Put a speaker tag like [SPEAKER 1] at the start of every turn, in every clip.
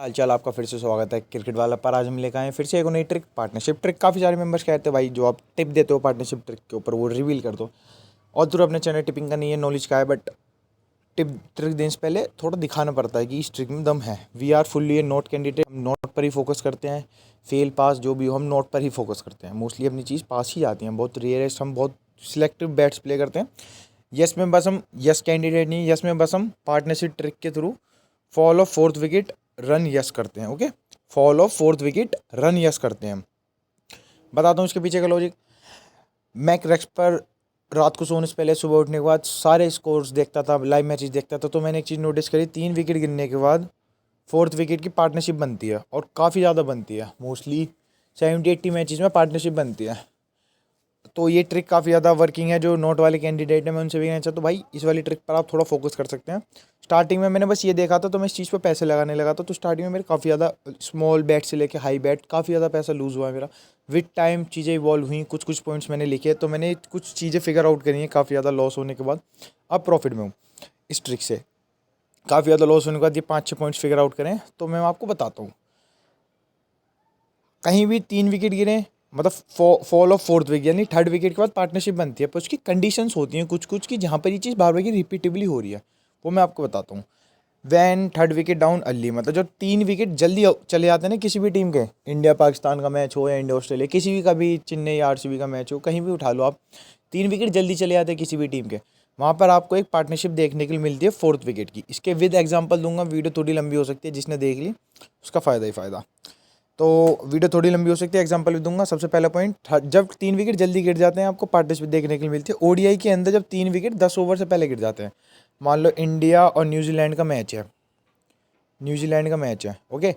[SPEAKER 1] हालचाल आपका फिर से स्वागत है क्रिकेट वाला पर। आज हम लेकर आए हैं फिर से एक नई ट्रिक, पार्टनरशिप ट्रिक। काफ़ी सारे मेंबर्स कहते हैं भाई जो आप टिप देते हो पार्टनरशिप ट्रिक के ऊपर वो रिवील कर दो। और तो अपने चैनल टिपिंग का नहीं है, नॉलेज का है, बट टिप ट्रिक देने से पहले थोड़ा दिखाना पड़ता है कि इस ट्रिक में दम है। We are fully a note candidate, हम नोट पर ही फोकस करते हैं। फेल पास जो भी हो हम नोट पर ही फोकस करते हैं। मोस्टली अपनी चीज़ पास ही जाती हैं, बहुत रेयरेस्ट हम बहुत सिलेक्टिव बैट्स प्ले करते हैं। यस में बस हम यस कैंडिडेट नहीं, यस में बस हम पार्टनरशिप ट्रिक के through fall of fourth wicket run yes करते हैं। Okay, fall of fourth wicket run yes करते हैं हम। बताता हूँ इसके पीछे का लॉजिक। मैं क्रैक्स पर रात को सोने से पहले सुबह उठने के बाद सारे स्कोर्स देखता था, लाइव मैचेस देखता था। तो मैंने एक चीज़ नोटिस करी, 3 विकेट गिरने के बाद फोर्थ विकेट की पार्टनरशिप बनती है और काफ़ी ज़्यादा बनती है। मोस्टली 70-80 मैचेस में पार्टनरशिप बनती है। तो ये ट्रिक काफ़ी ज़्यादा वर्किंग है। जो नोट वाले कैंडिडेट हैं मैं उनसे भी कहना चाहता हूँ भाई इस वाली ट्रिक पर आप थोड़ा फोकस कर सकते हैं। स्टार्टिंग में मैंने बस ये देखा था तो मैं इस चीज़ पर पैसे लगाने लगा था। तो स्टार्टिंग में मेरे काफ़ी ज़्यादा स्मॉल बैट से लेके हाई बैट काफ़ी ज़्यादा पैसा लूज़ हुआ है मेरा। विद टाइम चीज़ें इवॉल्व हुई, कुछ कुछ पॉइंट्स मैंने लिखे तो मैंने कुछ चीज़ें फिगर आउट करी हैं काफ़ी ज़्यादा लॉस होने के बाद। अब प्रॉफिट में हूँ इस ट्रिक से। काफ़ी ज़्यादा लॉस होने के बाद ये 5-6 पॉइंट्स फिगर आउट करें तो मैं आपको बताता हूँ। कहीं भी 3 विकेट गिरे मतलब फॉल ऑफ फोर्थ विकेट यानी थर्ड विकेट के बाद पार्टनरशिप बनती है, पर उसकी कंडीशंस होती हैं कुछ कुछ की जहाँ पर ये चीज़ बार बार की रिपीटेबली हो रही है। वो मैं आपको बताता हूँ। When third wicket down early, मतलब जो 3 विकेट जल्दी चले जाते हैं ना किसी भी टीम के, इंडिया पाकिस्तान का मैच हो या इंडिया ऑस्ट्रेलिया, किसी भी का भी, चेन्नई आरसीबी का मैच हो, कहीं भी उठा लो आप, 3 विकेट जल्दी चले जाते हैं किसी भी टीम के। वहाँ पर आपको एक पार्टनरशिप देखने के लिए मिलती है फोर्थ विकेट की। इसके विद एग्जाम्पल दूंगा, वीडियो थोड़ी लंबी हो सकती है, जिसने देख ली उसका फ़ायदा ही फ़ायदा। तो वीडियो थोड़ी लंबी हो सकती है, एग्जांपल भी दूंगा। सबसे पहला पॉइंट, जब 3 विकेट जल्दी गिर जाते हैं आपको पार्टनरशिप देखने के लिए मिलती है। ओडीआई के अंदर जब 3 विकेट 10 ओवर से पहले गिर जाते हैं, मान लो इंडिया और न्यूजीलैंड का मैच है, ओके।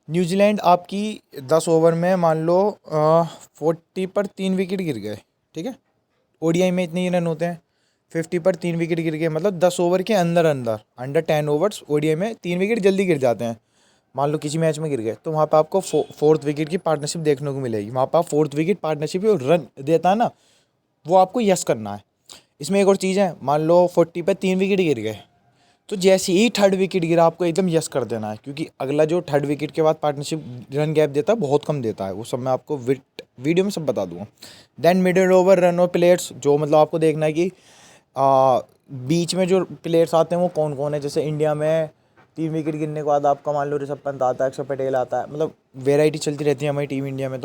[SPEAKER 1] न्यूजीलैंड आपकी 10 ओवर में मान लो 40 पर 3 विकेट गिर गए, ठीक है। ओडीआई में इतने ही रन होते हैं, 50 पर 3 विकेट गिर गए, मतलब 10 ओवर के अंडर 10 ओवर्स ओडीआई में 3 विकेट जल्दी गिर जाते हैं। मान लो किसी मैच में गिर गए तो वहाँ पे आपको फोर्थ विकेट की पार्टनरशिप देखने को मिलेगी। वहाँ पर आप फोर्थ विकेट पार्टनरशिप जो रन देता है ना, वो आपको यस करना है। इसमें एक और चीज़ है, मान लो 40 पर 3 विकेट गिर गए तो जैसे ही थर्ड विकेट गिरा आपको एकदम यस कर देना है, क्योंकि अगला जो थर्ड विकेट के बाद पार्टनरशिप रन गैप देता है बहुत कम देता है। वो सब मैं आपको वीडियो में सब बता दूंगा। देन मिडिल ओवर रन और प्लेयर्स, जो मतलब आपको देखना है कि बीच में जो प्लेयर्स आते हैं वो कौन कौन है। जैसे इंडिया में 3 विकेट गिरने के बाद आपका मान लो ऋषभ पंत आता है, अक्षर पटेल आता है, मतलब वेराइटी चलती रहती है हमारी टीम इंडिया में।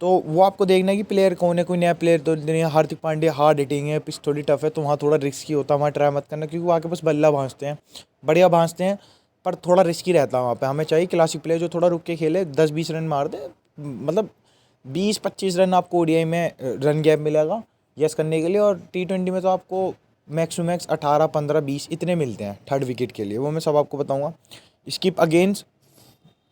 [SPEAKER 1] तो वो आपको देखना है कि प्लेयर कौन है। कोई नया प्लेयर तो नहीं है। हार्दिक पांड्या हार्ड हिटिंग है, पिच थोड़ी टफ है, तो वहाँ थोड़ा रिस्की होता है, वहाँ ट्राई मत करना, क्योंकि वहाँ के पास बल्ला भांजते हैं, बढ़िया भांजते हैं, पर थोड़ा रिस्की रहता है वहाँ पे। हमें चाहिए क्लासिक प्लेयर जो थोड़ा रुक के खेले, 10-20 रन मार दे, मतलब 20-25 रन आपको ओडीआई में रन गैप मिलेगा यस करने के लिए। और T20 में तो आपको मैक्स टू मैक्स 18, 15, 20 इतने मिलते हैं थर्ड विकेट के लिए। वो मैं सब आपको बताऊँगा। स्किप अगेंस्ट,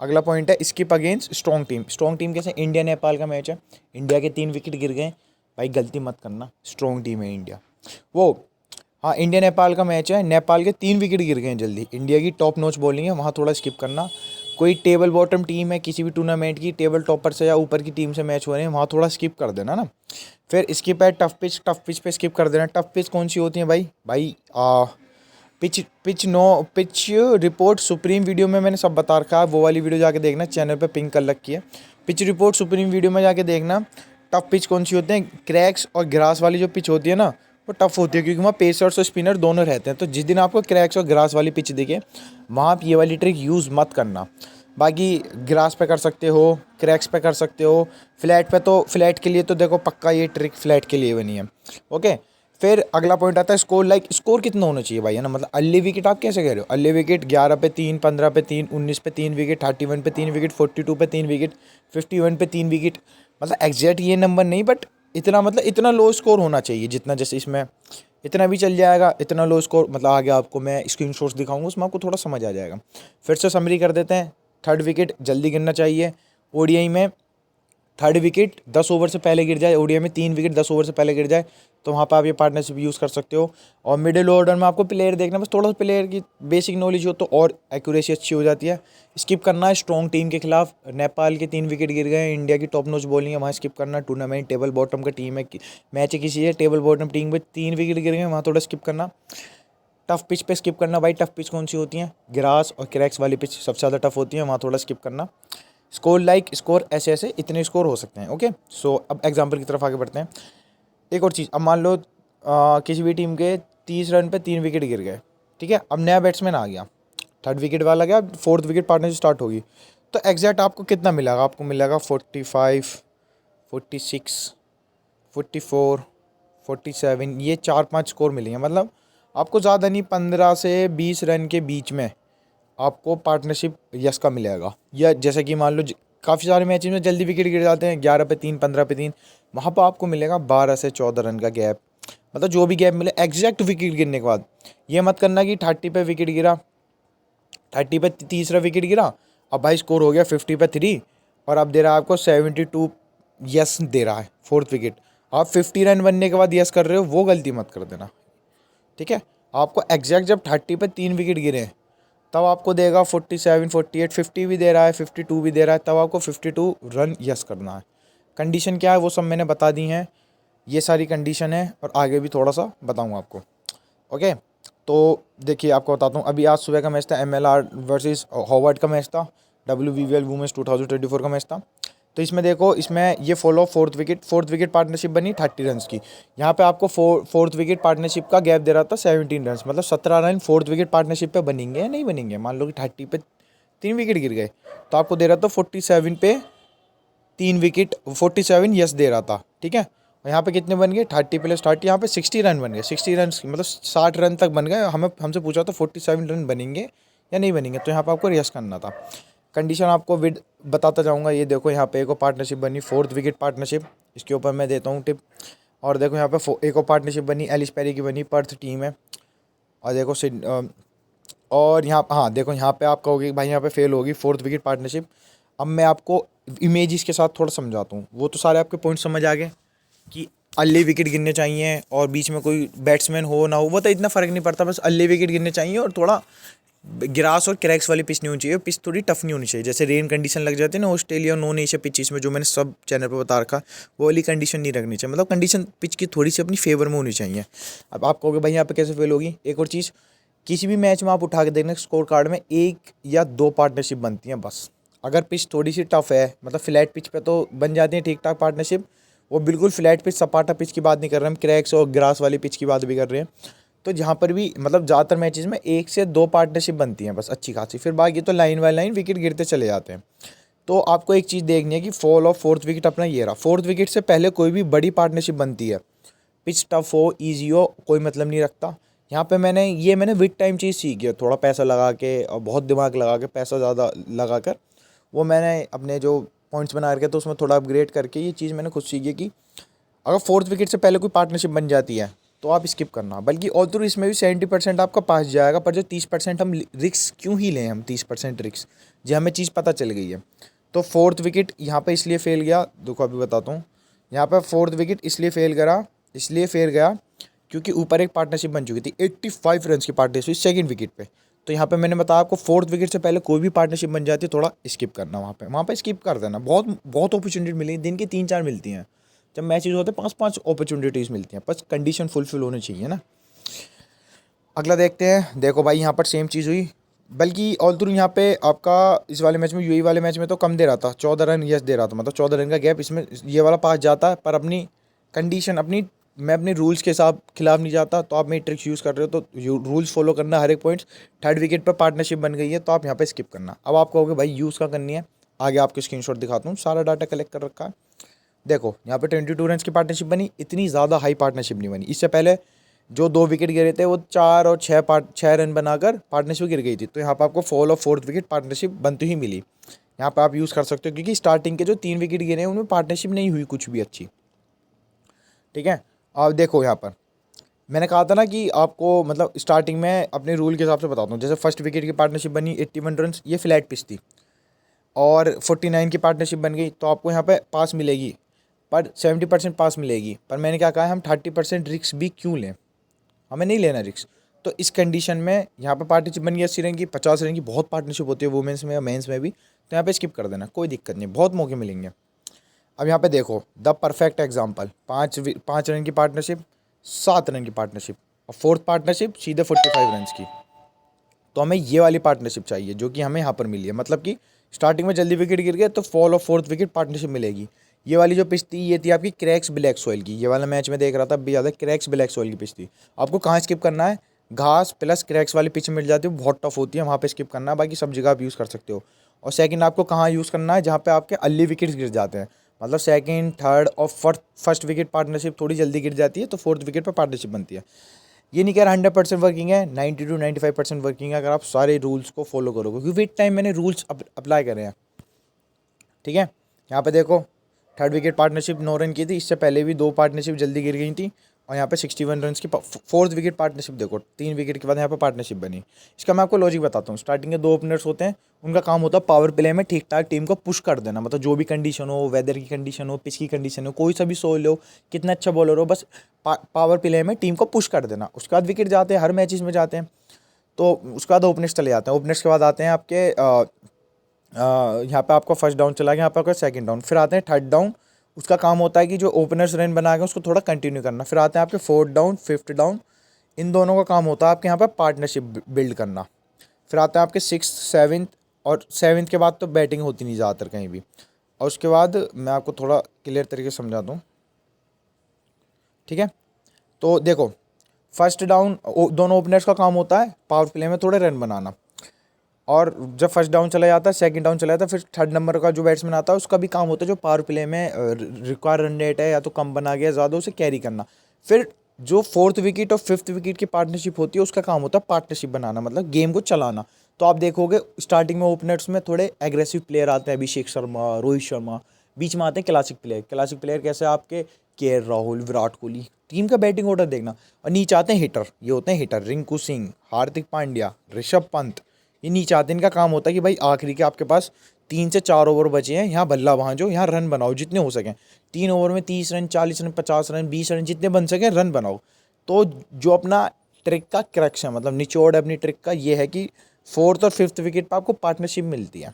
[SPEAKER 1] अगला पॉइंट है skip against strong team. Strong team कैसे, इंडिया नेपाल का मैच है, इंडिया के 3 विकेट गिर गए, भाई गलती मत करना, स्ट्रॉन्ग टीम है इंडिया। वो हाँ, इंडिया नेपाल का मैच है, नेपाल के 3 विकेट गिर गए जल्दी, इंडिया की टॉप नॉच बॉलिंग है, वहाँ थोड़ा स्किप करना। कोई टेबल बॉटम टीम है किसी भी टूर्नामेंट की, टेबल टॉपर से या ऊपर की टीम से मैच हो रहे हैं, वहाँ थोड़ा स्किप कर देना ना। फिर स्किप है टफ पिच पे स्किप कर देना। टफ पिच कौन सी होती है भाई, पिच रिपोर्ट सुप्रीम वीडियो में मैंने सब बता रखा है, वो वाली वीडियो जाके देखना, चैनल पे पिंक कर रखी है। पिच रिपोर्ट सुप्रीम वीडियो में जाके देखना। टफ पिच कौन सी होते हैं, क्रैक्स और ग्रास वाली जो पिच होती है ना, वो टफ होती है, क्योंकि वहाँ पेसर्स और स्पिनर दोनों रहते हैं। तो जिस दिन आपको क्रैक्स और ग्रास वाली पिच दिखे वहाँ आप ये वाली ट्रिक यूज़ मत करना। बाकी ग्रास पे कर सकते हो, क्रैक्स पे कर सकते हो, फ्लैट पे तो फ्लैट के लिए तो देखो पक्का ये ट्रिक फ्लैट के लिए बनी है, ओके। फिर अगला पॉइंट आता है स्कोर। स्कोर कितना होना चाहिए भाई, है ना, मतलब अर्ली विकेट आप कैसे कह रहे हो, अर्ली विकेट 11 पे 3, 15 पे 3, 19 पे 3 विकेट, 31 पे 3 विकेट, 42 पे 3 विकेट, 51 पे 3 विकेट, मतलब एग्जैक्ट ये नंबर नहीं, बट इतना, मतलब इतना लो स्कोर होना चाहिए जितना, जैसे इसमें इतना भी चल जाएगा, इतना लो स्कोर, मतलब आगे आपको मैं स्क्रीनशॉट्स दिखाऊंगा उसमें आपको थोड़ा समझ आ जाएगा। फिर से समरी कर देते हैं। थर्ड विकेट जल्दी गिरना चाहिए ओडीआई में। थर्ड विकेट 10 ओवर से पहले गिर जाए, ओडीआई में 3 विकेट 10 ओवर से पहले गिर जाए, तो वहाँ पर आप ये पार्टनरशिप यूज़ कर सकते हो। और मिडिल ऑर्डर में आपको प्लेयर देखना, बस थोड़ा सा प्लेयर की बेसिक नॉलेज हो तो और एक्यूरेसी अच्छी हो जाती है। स्किप करना है स्ट्रॉन्ग टीम के खिलाफ, नेपाल के 3 विकेट गिर गए, इंडिया की टॉप नॉच बॉलिंग है, वहाँ स्किप करना। टूर्नामेंट टेबल बॉटम का टीम है, मैच है किसी है टेबल बॉटम टीम में 3 विकेट गिर गए, वहाँ थोड़ा स्किप करना। टफ पिच पे स्किप करना भाई। टफ पिच कौन सी होती हैं? ग्रास और क्रैक्स वाली पिच सबसे ज़्यादा टफ होती है, वहाँ थोड़ा स्किप करना। स्कोर लाइक स्कोर ऐसे ऐसे इतने स्कोर हो सकते हैं। ओके, सो अब एग्जाम्पल की तरफ आगे बढ़ते हैं। एक और चीज़, अब मान लो किसी भी टीम के 30 रन पे 3 विकेट गिर गए, ठीक है। अब नया बैट्समैन आ गया, 3rd विकेट वाला गया, 4th विकेट पार्टनरशिप स्टार्ट होगी, तो एग्जैक्ट आपको कितना मिलेगा? आपको मिलेगा 45, 46, 44, 47, ये 4-5 स्कोर मिलेंगे। मतलब आपको ज़्यादा नहीं, 15 से 20 रन के बीच में आपको पार्टनरशिप यस का मिलेगा। या जैसे कि मान लो काफ़ी सारे मैचेस में जल्दी विकेट गिर जाते हैं, 11 पे 3, 15 पे 3, वहाँ पर आपको मिलेगा 12 से 14 रन का गैप। मतलब जो भी गैप मिले एग्जैक्ट विकेट गिरने के बाद। ये मत करना कि 30 पे विकेट गिरा, 30 पे तीसरा विकेट गिरा, अब भाई स्कोर हो गया 50 पे 3 और अब दे रहा है आपको 72 यस दे रहा है 4th विकेट। आप 50 रन बनने के बाद यस कर रहे हो, वो गलती मत कर देना, ठीक है। आपको एग्जैक्ट जब 30 पे 3 विकेट गिरे तब आपको देगा 47, 48, 50 भी दे रहा है, 52 भी दे रहा है, तब आपको 52 रन यस करना है। कंडीशन क्या है वो सब मैंने बता दी हैं, ये सारी कंडीशन है और आगे भी थोड़ा सा बताऊंगा आपको। ओके, तो देखिए आपको बताता हूँ। अभी आज सुबह का मैच था, MLR वर्सेस हॉवर्ड का मैच था, WBBL वुमेन्स 2024 का मैच था। तो इसमें देखो, इसमें ये फॉलो 4th विकेट पार्टनरशिप बनी 30 रन की। यहाँ पे आपको 4th विकेट पार्टनरशिप का गैप दे रहा था 17 रन, मतलब 17 रन 4th विकेट पार्टनरशिप पे बनेंगे या नहीं बनेंगे। मान लो कि 30 पे 3 विकेट गिर गए तो आपको दे रहा था 47 पे 3 विकेट, 47 यस दे रहा था, ठीक है। और यहाँ पे कितने बन गए? 30 प्लस 30, यहाँ पे 60 रन बन गए। 60 रन मतलब 60 रन तक बन गए। हमसे पूछा था 47 रन बनेंगे या नहीं बनेंगे, तो यहाँ पे आपको यस करना था। कंडीशन आपको विद बताता जाऊँगा। ये देखो यहाँ पे एक और पार्टनरशिप बनी 4th विकेट पार्टनरशिप, इसके ऊपर मैं देता हूँ टिप। और देखो यहाँ पे एक और पार्टनरशिप बनी, एलिस पेरी की बनी, पर्थ टीम है। और देखो और यहाँ हाँ देखो यहाँ पे आप कहोगे भाई यहाँ पे फेल होगी 4th विकेट पार्टनरशिप। अब मैं आपको इमेजेस के साथ थोड़ा समझाता हूँ। वो तो सारे आपके पॉइंट समझ आ गए कि अर्ली विकेट गिरने चाहिए और बीच में कोई बैट्समैन हो ना हो, वो तो इतना फ़र्क नहीं पड़ता, बस अर्ली विकेट गिरने चाहिए और थोड़ा ग्रास और क्रैक्स वाली पिच नहीं होनी चाहिए, पिच थोड़ी टफ नहीं होनी चाहिए। जैसे रेन कंडीशन लग जाती है ना ऑस्ट्रेलिया नॉन एशिया पिचेस में, जो मैंने सब चैनल पर बता रखा, वो वाली कंडीशन नहीं रखनी चाहिए। मतलब कंडीशन पिच की थोड़ी सी अपनी फेवर में होनी चाहिए। अब आप कहोगे भाई यहाँ पे कैसे फेल होगी? एक और चीज़, किसी भी मैच में आप उठा के देखना स्कोर कार्ड में 1 या 2 पार्टनरशिप बनती हैं बस। अगर पिच थोड़ी सी टफ है, मतलब फ्लैट पिच पे तो बन जाती है ठीक ठाक पार्टनरशिप। वो बिल्कुल फ्लैट पिच सपाटा पिच की बात नहीं कर रहे हम, क्रैक्स और ग्रास वाली पिच की बात भी कर रहे हैं। तो जहाँ पर भी मतलब ज़्यादातर मैचेस में 1 से 2 पार्टनरशिप बनती हैं बस अच्छी खासी, फिर बाकी तो लाइन बाय लाइन विकेट गिरते चले जाते हैं। तो आपको एक चीज़ देखनी है कि फॉल ऑफ 4th विकेट अपना ये रहा। 4th विकेट से पहले कोई भी बड़ी पार्टनरशिप बनती है, पिच टफ हो ईजी हो कोई मतलब नहीं रखता। यहाँ पे मैंने विद टाइम चीज़ सीखी है, थोड़ा पैसा लगा के और बहुत दिमाग लगा के, पैसा ज़्यादा लगा कर, वो मैंने अपने जो पॉइंट्स बना रखे थे उसमें थोड़ा अपग्रेड करके ये चीज़ मैंने खुद सीखी है कि अगर 4th विकेट से पहले कोई पार्टनरशिप बन जाती है तो आप स्किप करना। बल्कि और तो इसमें भी 70% आपका पास जाएगा, पर जो 30% हम रिक्स क्यों ही लें, हम 30% रिक्स, जो हमें चीज़ पता चल गई है। तो 4th विकेट यहाँ पे इसलिए फेल गया, देखो अभी बताता हूँ। यहाँ पे 4th विकेट इसलिए फेल गया क्योंकि ऊपर एक पार्टनरशिप बन चुकी थी 85 रन की पार्टनरशिप 2nd विकेट पे। तो यहाँ पे मैंने बताया आपको 4th विकेट से पहले कोई भी पार्टनरशिप बन जाती है थोड़ा स्किप करना, वहाँ पे स्किप कर देना। बहुत बहुत अपॉर्चुनिटी मिली, दिन की 3-4 मिलती हैं। जब मैचेस होते हैं 5-5 अपॉर्चुनिटीज़ मिलती हैं, बस कंडीशन फुलफिल होनी चाहिए ना। अगला देखते हैं। देखो भाई यहाँ पर सेम चीज़ हुई, बल्कि ऑल थ्रू यहाँ पे आपका इस वाले मैच में, यूएई वाले मैच में तो कम दे रहा था, 14 रन यस दे रहा था, मतलब 14 रन का गैप। इसमें ये वाला पास जाता है, पर अपनी कंडीशन मैं अपने रूल्स के हिसाब खिलाफ नहीं जाता। तो आप मेरी ट्रिक्स यूज़ कर रहे हो तो रूल्स फॉलो करना हर एक पॉइंट्स। 3rd विकेट पर पार्टनरशिप बन गई है तो आप यहाँ पे स्किप करना। अब आप कहोगे भाई यूज़ का करनी है, आगे आपको स्क्रीनशॉट दिखाता हूँ, सारा डाटा कलेक्ट कर रखा है। देखो यहाँ पे 22 रन की पार्टनरशिप बनी, इतनी ज़्यादा हाई पार्टनरशिप नहीं बनी। इससे पहले जो 2 विकेट गिरे थे वो 4 और 6 रन बनाकर पार्टनरशिप गिर गई थी। तो यहाँ पर आपको fall of 4th wicket partnership बनती ही मिली। यहाँ पे आप यूज़ कर सकते हो क्योंकि स्टार्टिंग के जो 3 विकेट गिरे हैं उनमें पार्टनरशिप नहीं हुई कुछ भी अच्छी, ठीक है। अब देखो यहाँ पर मैंने कहा था ना कि आपको मतलब स्टार्टिंग में अपने रूल के हिसाब से बताता हूँ। जैसे 1st विकेट की पार्टनरशिप बनी 81 रन, ये फ्लैट पिच थी, और 49 की पार्टनरशिप बन गई तो आपको यहाँ पे पास मिलेगी, पर 70% पास मिलेगी। पर मैंने क्या कहा है, हम 30% रिक्स भी क्यों लें, हमें नहीं लेना रिक्स। तो इस कंडीशन में यहाँ पे पार्टनरशिप बन गई 80 रन की, 50 रन की बहुत पार्टनरशिप होती है वुमेंस में या मेंस में भी, तो यहाँ पे स्किप कर देना, कोई दिक्कत नहीं, बहुत मौके मिलेंगे। अब यहाँ पे देखो द परफेक्ट एग्जाम्पल, 5 रन की पार्टनरशिप, 7 रन की पार्टनरशिप और फोर्थ पार्टनरशिप सीधे 45 रन की। तो हमें ये वाली पार्टनरशिप चाहिए जो कि हमें यहाँ पर मिली है, मतलब कि स्टार्टिंग में जल्दी विकेट गिर गए तो fall of fourth wicket partnership मिलेगी। ये वाली जो पिच थी ये थी आपकी क्रैक्स ब्लैक सॉइल की। ये वाला मैच में देख रहा था अभी ज़्यादा क्रैक्स ब्लैक सॉइल की पिच थी। आपको कहाँ स्किप करना है, घास प्लस क्रैक्स वाली पिच मिल जाती है, बहुत टफ होती है, वहाँ पे स्किप करना है, बाकी सब जगह आप यूज़ कर सकते हो। और सेकंड आपको कहाँ यूज़ करना है, जहाँ पे आपके अर्ली विकेट्स गिर जाते हैं, मतलब सेकंड थर्ड और फर्स्ट विकेट पार्टनरशिप थोड़ी जल्दी गिर जाती है तो फोर्थ विकेट पर पार्टनरशिप बनती है। ये नहीं कह रहा 100% वर्किंग है, 90 to 95% वर्किंग है अगर आप सारे रूल्स को फॉलो करोगे, क्योंकि विद टाइम मैंने रूल्स अप्लाई करे हैं। ठीक है, यहाँ पे देखो थर्ड विकेट पार्टनरशिप 9 रन की थी, इससे पहले भी 2 पार्टनरशिप जल्दी गिर गई थी, और यहाँ पे 61 रन की फोर्थ विकेट पार्टनरशिप देखो 3 विकेट के बाद यहाँ पे पार्टनरशिप बनी। इसका मैं आपको लॉजिक बताता हूँ। स्टार्टिंग के 2 ओपनर्स होते हैं, उनका काम होता है पावर प्ले में ठीक ठाक टीम को पुश कर देना, मतलब जो भी कंडीशन हो, वेदर की कंडीशन हो, पिच की कंडीशन हो, कोई सा भी सोल हो, कितना अच्छा बॉलर हो, बस पावर प्ले में टीम को पुश कर देना। उसके बाद विकेट जाते हैं, हर मैचेस में जाते हैं। तो उसके बाद ओपनर्स चले जाते हैं, ओपनर्स के बाद आते हैं आपके यहाँ पे आपका फर्स्ट डाउन चला गया, यहाँ पे आपका सेकंड डाउन, फिर आते हैं थर्ड डाउन। उसका काम होता है कि जो ओपनर्स रन बना गए उसको थोड़ा कंटिन्यू करना। फिर आते हैं आपके फोर्थ डाउन, फिफ्थ डाउन, इन दोनों का काम होता है आपके यहाँ पे पार्टनरशिप बिल्ड करना। फिर आते हैं आपके सिक्स सेवन्थ, और सेवन्थ के बाद तो बैटिंग होती नहीं ज़्यादातर कहीं भी। और उसके बाद मैं आपको थोड़ा क्लियर तरीके से समझा दूँ, ठीक है। तो देखो फर्स्ट डाउन दोनों ओपनर्स का काम होता है पावर प्ले में थोड़े रन बनाना, और जब फर्स्ट डाउन चला जाता है, सेकंड डाउन चला जाता है, फिर थर्ड नंबर का जो बैट्समैन आता है उसका भी काम होता है जो पावर प्ले में रिक्वायर रन रेट है या तो कम बना गया ज़्यादा, उसे कैरी करना। फिर जो फोर्थ विकेट और फिफ्थ विकेट की पार्टनरशिप होती है उसका काम होता है पार्टनरशिप बनाना, मतलब गेम को चलाना। तो आप देखोगे स्टार्टिंग में ओपनर्स में थोड़े एग्रेसिव प्लेयर आते हैं, अभिषेक शर्मा, रोहित शर्मा, बीच में आते हैं क्लासिक प्लेयर। क्लासिक प्लेयर कैसे आपके राहुल, विराट कोहली, टीम का बैटिंग ऑर्डर देखना। और नीचे आते हैं हिटर, ये होते हैं हिटर, रिंकू सिंह, हार्दिक पांड्या, ऋषभ पंत, ये नीचे आते हैं। इनका काम होता है कि भाई आखिरी के आपके पास 3 से 4 ओवर बचे हैं, यहाँ बल्ला भांजो, यहाँ रन बनाओ जितने हो सकें। 3 ओवर में 30 रन, 40 रन, 50 रन, 20 रन, जितने बन सकें रन बनाओ। तो जो अपना ट्रिक का क्रक्स है, मतलब निचोड़ अपनी ट्रिक का ये है कि फोर्थ और फिफ्थ विकेट पर आपको पार्टनरशिप मिलती है,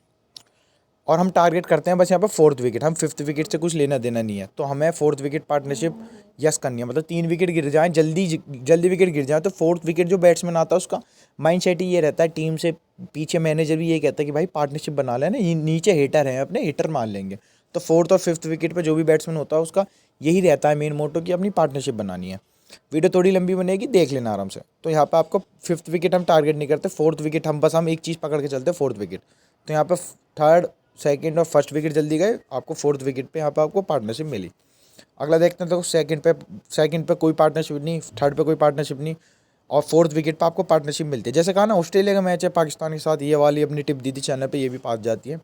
[SPEAKER 1] और हम टारगेट करते हैं बस यहाँ पर फोर्थ विकेट। हम फिफ्थ विकेट से कुछ लेना देना नहीं है, तो हमें फोर्थ विकेट पार्टनरशिप यस करनी है। मतलब 3 विकेट गिर जाएँ, जल्दी विकेट गिर जाए तो फोर्थ विकेट जो बैट्समैन आता है उसका माइंड सेट ही ये रहता है, टीम से पीछे मैनेजर भी ये कहता है कि भाई पार्टनरशिप बना लेना, ये नीचे हिटर हैं अपने, हिटर मान लेंगे। तो फोर्थ और फिफ्थ विकेट पर जो भी बैट्समैन होता है उसका यही रहता है मेन मोटो कि अपनी पार्टनरशिप बनानी है। वीडियो थोड़ी लंबी बनेगी, देख लेना आराम से। तो यहाँ पे आपको फिफ्थ विकेट हम टारगेट नहीं करते, फोर्थ विकेट हम एक चीज़ पकड़ के चलते हैं, फोर्थ विकेट। तो यहाँ पे थर्ड, सेकंड और फर्स्ट विकेट जल्दी गए, आपको फोर्थ विकेट पे यहाँ पे आपको पार्टनरशिप मिली। अगला देखते हैं, तो सेकंड पे कोई पार्टनरशिप नहीं, थर्ड पे कोई पार्टनरशिप नहीं, और फोर्थ विकेट पे आपको पार्टनरशिप मिलती है। जैसे कहा ना ऑस्ट्रेलिया का मैच है पाकिस्तान के साथ, ये वाली अपनी टिप दी थी चैनल पे, ये भी पास जाती है।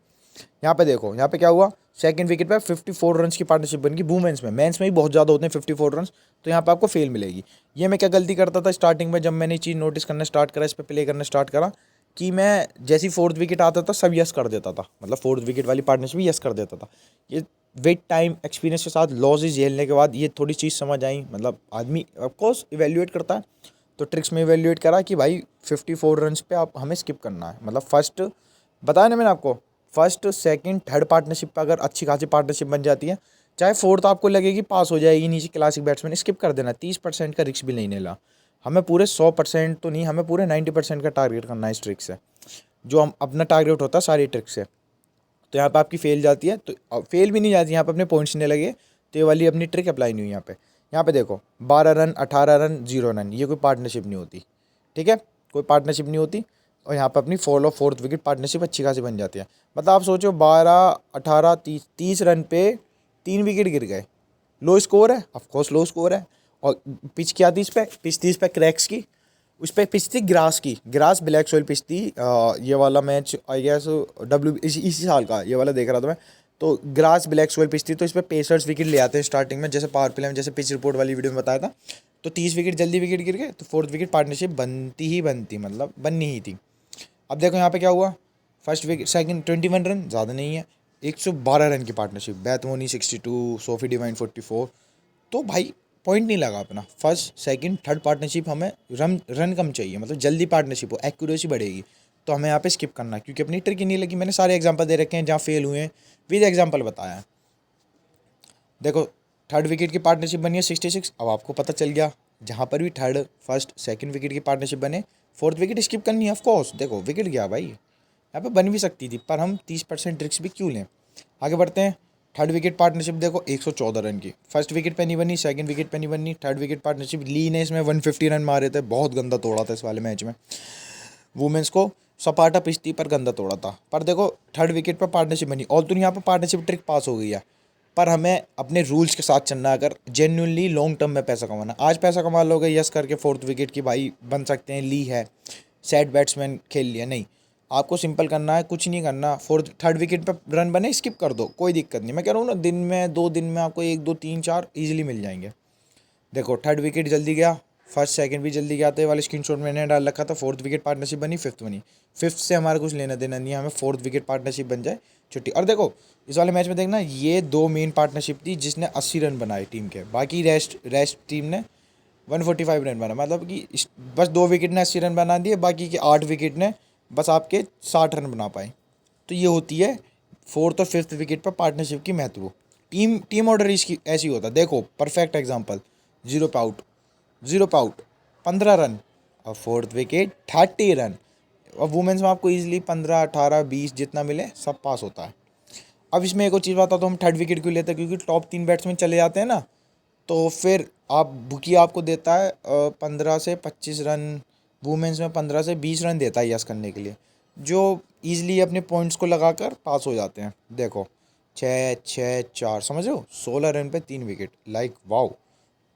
[SPEAKER 1] यहाँ पे देखो, यहाँ पे क्या हुआ, सेकंड विकेट पे 54 रन की पार्टनरशिप बन गई। वुमेन्स में, मेंस में भी बहुत ज़्यादा होते हैं 54 रन, तो यहाँ पे आपको फेल मिलेगी। ये मैं क्या गलती करता था स्टार्टिंग में, जब मैंने चीज़ नोटिस करना स्टार्ट करा, इस पर प्ले करना स्टार्ट करा, कि मैं जैसी फोर्थ विकेट आता था सब यस कर देता था, मतलब फोर्थ विकेट वाली पार्टनरशिप भी यस कर देता था। ये विद टाइम एक्सपीरियंस के साथ लॉसेज झेलने के बाद ये थोड़ी चीज़ समझ आई, मतलब आदमी ऑफकोर्स इवेल्युएट करता है, तो ट्रिक्स में इवेल्युएट करा कि भाई 54 रन पे आप हमें स्किप करना है। मतलब फर्स्ट बताया ना मैंने आपको, फर्स्ट सेकंड थर्ड पार्टनरशिप पे अगर अच्छी खासी पार्टनरशिप बन जाती है, चाहे फोर्थ आपको लगेगी पास हो जाएगी नीचे क्लासिक बैट्समैन, स्किप कर देना। 30% का रिस्क भी नहीं लेना, हमें पूरे 100% तो नहीं, हमें पूरे 90% का टारगेट करना है इस ट्रिक से, जो हम अपना टारगेट होता है सारी ट्रिक से। तो यहाँ पे आपकी फेल जाती है, तो फेल भी नहीं जाती, यहाँ पे अपने पॉइंट्स नहीं लगे, तो ये वाली अपनी ट्रिक अप्लाई नहीं हुई यहाँ पे। यहाँ पे देखो 12 रन, 18 रन, 0 रन, ये कोई पार्टनरशिप नहीं होती, ठीक है, कोई पार्टनरशिप नहीं होती। और यहाँ पे अपनी fall of fourth wicket partnership अच्छी खासी बन जाती है। मतलब आप सोचो 12, 18, 30 रन पे 3 विकेट गिर गए, लो स्कोर है, ऑफकोर्स लो स्कोर है। और पिच क्या थी इस पर, पिच थी इस पर क्रैक्स की, उस पर पिच थी ग्रास की, ग्रास ब्लैक सॉइल पिच थी। ये वाला मैच आई गेस इसी साल का ये वाला देख रहा था मैं, तो ग्रास ब्लैक सॉइल पिच थी, तो इस पर पेसर्स विकेट ले आते हैं स्टार्टिंग में, जैसे पावर प्ले में, जैसे पिच रिपोर्ट वाली वीडियो में बताया था। तो 30 विकेट जल्दी विकेट गिर गए, तो फोर्थ विकेट पार्टनरशिप बनती ही बनती, मतलब बननी ही थी। अब देखो यहाँ पे क्या हुआ, फर्स्ट विकेट सेकंड 21 रन, ज़्यादा नहीं है, 112 रन की पार्टनरशिप, बैथमोनी 62, सोफी डिवाइन 44। तो भाई पॉइंट नहीं लगा अपना, फर्स्ट सेकंड थर्ड पार्टनरशिप हमें रन कम चाहिए, मतलब जल्दी पार्टनरशिप हो, एक्यूरेसी बढ़ेगी। तो हमें यहाँ पे स्किप करना है, क्योंकि अपनी ट्रिक ही नहीं लगी। मैंने सारे एग्जांपल दे रखे हैं जहाँ फेल हुए हैं, विद एग्जांपल बताया है। देखो थर्ड विकेट की पार्टनरशिप बनी है 66, अब आपको पता चल गया जहाँ पर भी थर्ड फर्स्ट सेकंड विकेट की पार्टनरशिप बने, फोर्थ विकेट स्किप करनी है ऑफ कोर्स। देखो विकेट गया भाई, यहाँ पे बन भी सकती थी, पर हम 30% रिस्क भी क्यों लें। आगे बढ़ते हैं। थर्ड विकेट पार्टनरशिप देखो 114 रन की, फर्स्ट विकेट पे नहीं बनी, सेकंड विकेट पे नहीं बनी, थर्ड विकेट पार्टनरशिप ली ने इसमें 150 रन मारे थे, बहुत गंदा तोड़ा था इस वाले मैच में। वुमेंस को सपाटा पिछती पर गंदा तोड़ा था। पर देखो थर्ड विकेट पर पार्टनरशिप बनी, और तो यहाँ पर पार्टनरशिप ट्रिक पास हो गई है, पर हमें अपने रूल्स के साथ चलना है अगर जेन्युइनली लॉन्ग टर्म में पैसा कमाना। आज पैसा कमा लोगे यस करके फोर्थ विकेट की भाई बन सकते हैं, ली है, सेट बैट्समैन खेल लिया, नहीं। आपको सिंपल करना है, कुछ नहीं करना। फोर्थ थर्ड विकेट पर रन बने स्किप कर दो, कोई दिक्कत नहीं। मैं कह रहा हूँ ना, दिन में 2 दिन में आपको 1 2 3 4 ईजिली मिल जाएंगे। देखो थर्ड विकेट जल्दी गया, फर्स्ट सेकंड भी जल्दी गया, तो ये वाले स्क्रीनशॉट मैंने डाल रखा था। फोर्थ विकेट पार्टनरशिप बनी, फिफ्थ बनी, फिफ्थ से हमारा कुछ लेना देना नहीं है, हमें फोर्थ विकेट पार्टनरशिप बन जाए छुट्टी। और देखो इस वाले मैच में देखना, ये 2 मेन पार्टनरशिप थी जिसने 80 रन बनाए टीम के, बाकी रेस्ट टीम ने 145 रन बना, मतलब कि बस 2 विकेट ने 80 रन बना दिए, बाकी के 8 विकेट ने बस आपके 60 रन बना पाए। तो ये होती है फोर्थ और फिफ्थ विकेट पर पार्टनरशिप की महत्व। टीम ऑर्डर इसकी ऐसी होता है। देखो परफेक्ट एग्जांपल, 0 पे आउट, 0 पे आउट 15 रन, और फोर्थ विकेट 30 रन। और वुमेंस में आपको ईजिली 15 18 20 जितना मिले सब पास होता है। अब इसमें एक और चीज़ बताता हूँ, हम थर्ड विकेट क्यों लेते हैं, क्योंकि टॉप 3 बैट्समैन चले जाते हैं ना, तो फिर आप बुकी आपको देता है 15 से 25 रन, वुमेंस में 15 से 20 रन देता है यस करने के लिए, जो ईजिली अपने पॉइंट्स को लगाकर पास हो जाते हैं। देखो 6 6 4 समझ रहे हो, 16 रन पे 3 विकेट, लाइक वाओ।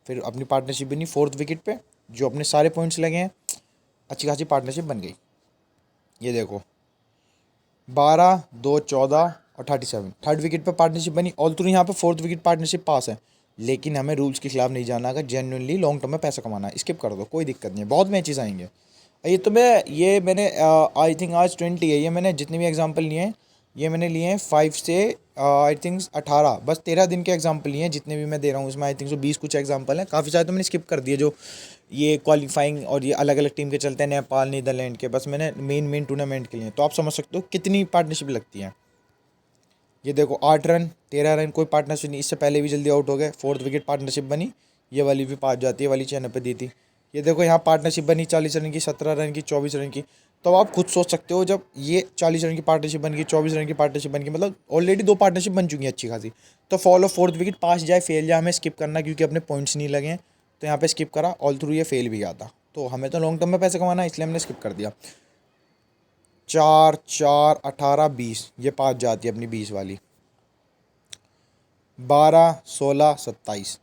[SPEAKER 1] फिर अपनी पार्टनरशिप बनी फोर्थ विकेट पे, जो अपने सारे पॉइंट्स लगे हैं, अच्छी खासी पार्टनरशिप बन गई। ये देखो 12 2 14 और 37 थर्ड विकेट पर पार्टनरशिप बनी। ऑल थ्रू यहाँ पे फोर्थ विकेट पार्टनरशिप पास है, लेकिन हमें रूल्स के खिलाफ नहीं जाना। अगर जेन्युइनली लॉन्ग टर्म में पैसा कमाना है स्किप कर दो, कोई दिक्कत नहीं है, बहुत मैचेस आएंगे। ये मैंने आई थिंक आज 20 है, ये मैंने जितने भी एग्जाम्पल लिए हैं, ये मैंने लिए हैं 5 से आई थिंक 18, बस 13 दिन के एग्जाम्पल लिए हैं जितने भी मैं दे रहा हूँ। इसमें आई थिंक 20 कुछ एग्जाम्पल हैं, काफ़ी सारे तो मैंने स्किप कर दिए जो ये क्वालिफाइंग और ये अलग अलग टीम के चलते हैं, नेपाल नीदरलैंड के, बस मैंने मेन टूर्नामेंट के लिए। तो आप समझ सकते हो कितनी पार्टनरशिप लगती है। ये देखो 8 रन 13 रन, कोई पार्टनरशिप नहीं, इससे पहले भी जल्दी आउट हो गए, फोर्थ विकेट पार्टनरशिप बनी, ये वाली भी पास जाती है, वाली चैनल पे दी थी। ये देखो यहाँ पार्टनरशिप बनी 40 रन की, 17 रन की, 24 रन की। तो आप खुद सोच सकते हो, जब ये 40 रन की पार्टनरशिप बन गई, 24 रन की पार्टनरशिप बन गई, मतलब ऑलरेडी 2 पार्टनरशिप बन चुकी है अच्छी खासी। तो फॉलो फोर्थ विकेट पास जाए फेल जाए, हमें स्किप करना, क्योंकि अपने पॉइंट्स नहीं लगे हैं, तो यहाँ पे स्किप करा। ऑल थ्रू ये फेल भी गया था, तो हमें तो लॉन्ग टर्म में पैसे कमाना है, इसलिए हमने स्किप कर दिया। 4 4 18 20, ये पास जाती है अपनी 20 वाली। 12 16 27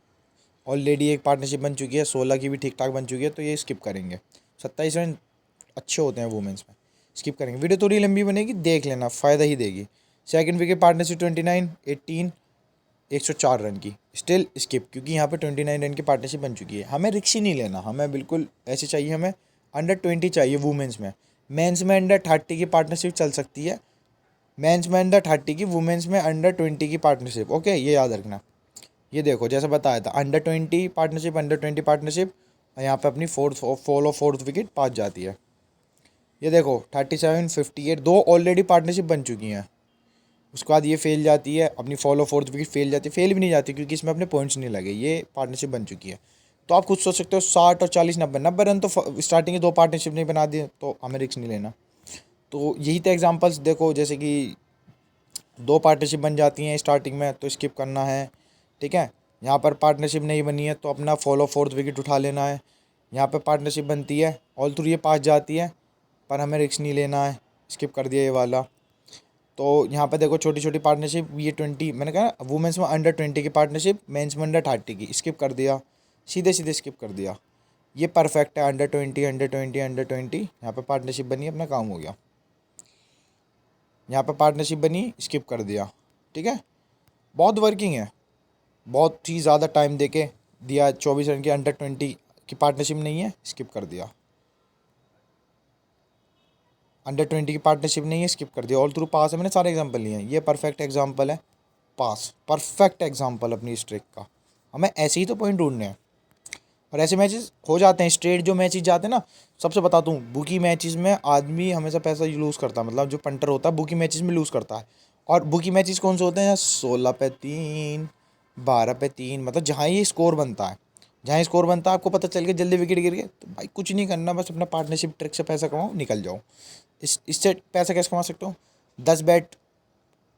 [SPEAKER 1] ऑलरेडी एक पार्टनरशिप बन चुकी है, 16 की भी ठीक ठाक बन चुकी है, तो ये स्किप करेंगे। 27 रन अच्छे होते हैं वुमेंस में, स्किप करेंगे। वीडियो थोड़ी लंबी बनेगी, देख लेना, फ़ायदा ही देगी। सेकंड विकेट पार्टनरशिप 29 18 104 रन की, स्टिल स्किप, क्योंकि यहाँ पे 29 रन की पार्टनरशिप बन चुकी है। हमें रिक्स ही नहीं लेना, हमें बिल्कुल ऐसे चाहिए, हमें अंडर 20 चाहिए वुमेंस में। मेंस में अंडर 30 की पार्टनरशिप चल सकती है, मेंस में अंडर 30 की, वुमेंस में अंडर 20 की पार्टनरशिप, ओके, ये याद रखना। ये देखो जैसे बताया था, अंडर 20 पार्टनरशिप, अंडर 20 पार्टनरशिप, और यहाँ पे अपनी फोर्थ विकेट पास जाती है। ये देखो 37 58 दो ऑलरेडी पार्टनरशिप बन चुकी हैं, उसके बाद ये फेल जाती है, अपनी फोर्थ विकेट फेल जाती है, फेल भी नहीं जाती क्योंकि इसमें अपने पॉइंट्स नहीं लगे, ये पार्टनरशिप बन चुकी है। तो आप खुद सोच सकते हो 60 और 40 90 रन तो स्टार्टिंग के 2 पार्टनरशिप नहीं बना दिए, तो हमें रिस्क नहीं लेना। तो यही थे एग्जांपल्स। देखो जैसे कि 2 पार्टनरशिप बन जाती हैं स्टार्टिंग में, तो स्किप करना है, ठीक है। यहाँ पर पार्टनरशिप नहीं बनी है, तो अपना फोर्थ विकेट उठा लेना है। यहाँ पर पार्टनरशिप बनती है, ऑल थ्रू ये पास जाती है, पर हमें रिस्क नहीं लेना है, स्किप कर दिया ये वाला। तो यहाँ पे देखो छोटी छोटी पार्टनरशिप, ये 20 मैंने कहा वुमेंस में अंडर 20 की पार्टनरशिप, मेंस में अंडर 30 की, स्किप कर दिया, सीधे सीधे स्किप कर दिया। ये परफेक्ट है, अंडर 20 अंडर 20 अंडर 20, यहाँ पे पार्टनरशिप बनी, अपना काम हो गया। यहाँ पे पार्टनरशिप बनी, स्किप कर दिया, ठीक है। बहुत वर्किंग है, बहुत ही ज़्यादा टाइम दे के दिया। 24 रन की अंडर 20 की पार्टनरशिप नहीं है, स्किप कर दिया। अंडर 20 की पार्टनरशिप नहीं है, स्किप कर दिया। ऑल थ्रू पास है, मैंने सारे एग्जांपल लिए हैं, ये परफेक्ट एग्जांपल है, पास, परफेक्ट एग्जांपल अपनी स्ट्रिक का। हमें ऐसे ही तो पॉइंट ढूंढने हैं, और ऐसे मैचेस हो जाते हैं स्ट्रेट जो मैचेस जाते हैं ना। सबसे बताता हूँ, बुकी मैचेस में आदमी हमेशा पैसा लूज़ करता है, मतलब जो पंटर होता है बुकी मैचेस में लूज़ करता है। और बुकी मैचेस कौन से होते हैं, 16 पे 3 12 पे 3, मतलब जहाँ ये स्कोर बनता है जहाँ स्कोर बनता है आपको पता चल गया जल्दी विकेट गिर गया, तो भाई कुछ नहीं करना, बस अपना पार्टनरशिप ट्रिक से पैसा कमाओ, निकल जाओ। इससे पैसा कैसे कमा सकते हो? 10 बैट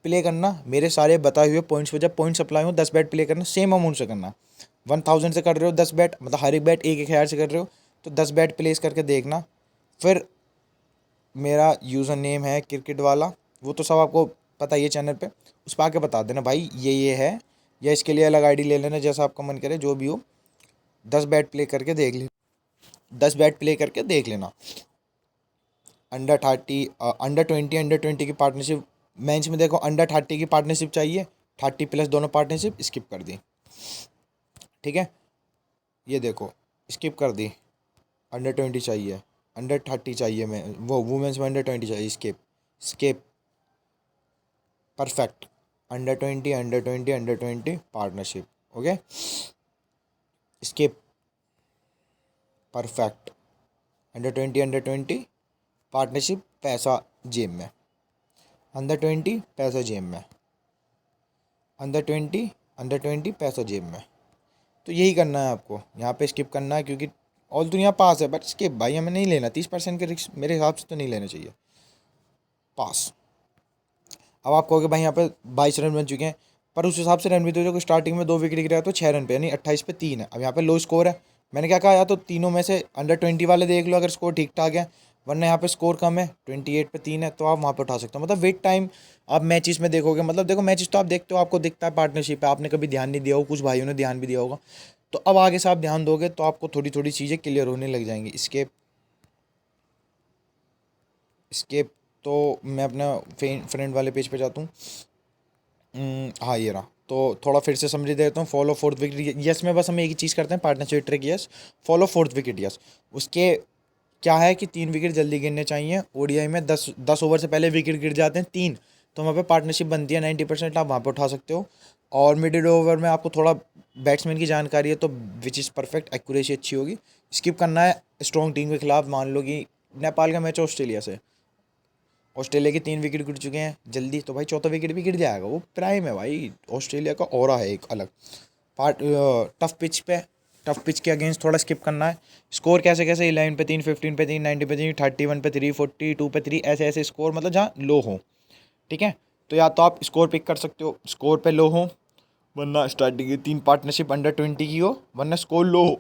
[SPEAKER 1] प्ले करना, मेरे सारे बताए हुए पॉइंट्स पे जब पॉइंट्स अप्लाई हो 10 बैट प्ले करना, सेम अमाउंट से करना। 1000 से कर रहे हो 10 बैट, मतलब हर एक बैट 1,000 से कर रहे हो, तो 10 बैट प्लेस करके देखना। फिर मेरा यूज़र नेम है क्रिकेट वाला, वो तो सब आपको पता ही है चैनल पे, उस पर आके बता देना भाई ये है, या इसके लिए अलग आईडी ले लेना, जैसा आपका मन करे, जो भी हो। 10 बैट प्ले करके देख ले, 10 बैट प्ले करके देख लेना। अंडर 30, अंडर 20, अंडर 20 की पार्टनरशिप मैच में देखो, अंडर 30 की पार्टनरशिप चाहिए, 30+ दोनों पार्टनरशिप स्किप कर दी, ठीक है। ये देखो स्किप कर दी, अंडर 20 चाहिए, अंडर 30 चाहिए, मैं वो वुमेंस में अंडर 20 चाहिए, skip skip, perfect. Under 20, under 20 partnership, okay, skip, perfect. Under 20 partnership, पैसा जेब में, अंडर 20 पैसा जेब में, अंडर 20 पैसा जेब में। तो यही करना है आपको, यहाँ पे स्किप करना है, क्योंकि ऑल तो यहाँ पास है, बट स्किप भाई हमें नहीं लेना, 30% के रिस्क मेरे हिसाब से तो नहीं लेना चाहिए, पास। अब आप कहोगे भाई यहाँ पे 22 रन बन चुके हैं, पर उस हिसाब से रन भी तो जो स्टार्टिंग में 2 विकेट गिरा तो 6 रन पे, यानी 28 पे 3 है। अब यहाँ पे लो स्कोर है, मैंने क्या कहा, या तो तीनों में से अंडर 20 वाले देख लो अगर स्कोर ठीक ठाक है, वरना यहाँ पे स्कोर कम है, 28 पे 3 है, तो आप वहाँ पे उठा सकते हो। मतलब वेट टाइम आप मैचेस में देखोगे, मतलब देखो मैचेस तो आप देखते हो, आपको दिखता है पार्टनरशिप है, आपने कभी ध्यान नहीं दिया हो, कुछ भाइयों ने ध्यान भी दिया होगा, तो अब आगे से आप ध्यान दोगे तो आपको थोड़ी थोड़ी चीज़ें क्लियर होने लग जाएंगी। स्केप स्केप तो मैं अपना फ्रेंड वाले पेज पे जाता हूँ। हाँ ये रहा, तो थोड़ा फिर से समझ देता हूँ। फॉलो फोर्थ विकेट यस में बस हम एक ही चीज़ करते हैं, partnership trick yes, follow fourth wicket yes. उसके क्या है कि 3 विकेट जल्दी गिरने चाहिए। ओडीआई में 10 ओवर से पहले विकेट गिर जाते हैं 3, तो वहाँ पे पार्टनरशिप बनती है 90%, आप वहाँ पे उठा सकते हो। और मिडिल ओवर में आपको थोड़ा बैट्समैन की जानकारी है, तो विच इज़ परफेक्ट, एक्यूरेसी अच्छी होगी। स्किप करना है स्ट्रॉन्ग टीम के खिलाफ, मान लो कि नेपाल का मैच है ऑस्ट्रेलिया से, ऑस्ट्रेलिया के 3 विकेट गिर चुके हैं जल्दी, तो भाई चौथा विकेट भी गिर जाएगा, वो प्राइम है भाई, ऑस्ट्रेलिया का ऑरा है एक अलग। टफ पिच पे, टफ पिच के अगेंस्ट थोड़ा स्किप करना है। स्कोर कैसे कैसे 11 पे 3, 15 पे 3, 90 पे 3, 31 पे 3, 42 पे 3, ऐसे ऐसे स्कोर, मतलब जहाँ लो हो, ठीक है। तो या तो आप स्कोर पिक कर सकते हो, स्कोर पे लो हो, वरना स्टार्टिंग की 3 पार्टनरशिप अंडर 20 की हो, वरना स्कोर लो हो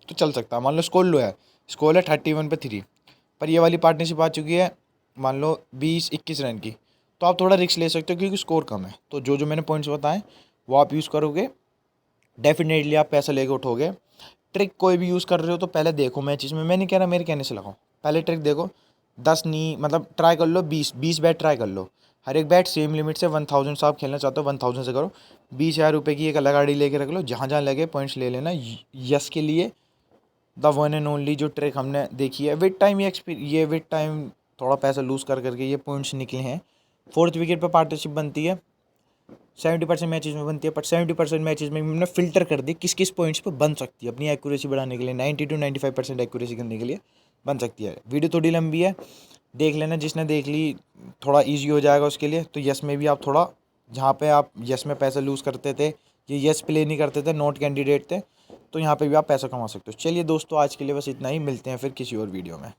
[SPEAKER 1] तो चल सकता है। मान लो स्कोर लो है, स्कोर है 31 पे 3, पर ये वाली पार्टनरशिप आ चुकी है मान लो 20-21 रन की, तो आप थोड़ा रिस्क ले सकते हो क्योंकि स्कोर कम है। तो जो जो मैंने पॉइंट्स बताए वो आप यूज़ करोगे, डेफिनेटली आप पैसा लेके उठोगे। ट्रिक कोई भी यूज़ कर रहे हो तो पहले देखो मैचेस में, मैं नहीं कह रहा मेरे कहने से लगाओ, पहले ट्रिक देखो। 10 नहीं, मतलब ट्राई कर लो, 20 बैट ट्राई कर लो, हर एक बैट सेम लिमिट से 1000 से आप खेलना चाहते हो 1000 से करो। 20,000 रुपये की एक अलग गाड़ी लेके रख लो, जहाँ जहाँ लगे पॉइंट्स ले लेना। यस के लिए द वन एंड ओनली जो ट्रिक हमने देखी है, विद टाइम ये विद टाइम थोड़ा पैसा लूज़ कर करके ये पॉइंट्स निकले हैं। फोर्थ विकेट पर पार्टनरशिप बनती है, 70% मैचेस में बनती है, पर 70% मैचेस में हमने फिल्टर कर दी किस किस पॉइंट्स पे बन सकती है, अपनी एक्यूरेसी बढ़ाने के लिए 90 to 95% एक्यूरेसी करने के लिए बन सकती है। वीडियो थोड़ी लंबी है, देख लेना, जिसने देख ली थोड़ा ईजी हो जाएगा उसके लिए। तो यस में भी आप थोड़ा, जहाँ पे आप यस में पैसा लूज़ करते थे, ये यस प्ले नहीं करते थे, नॉट कैंडिडेट थे, तो यहाँ पे भी आप पैसा कमा सकते हो। चलिए दोस्तों आज के लिए बस इतना ही, मिलते हैं फिर किसी और वीडियो में।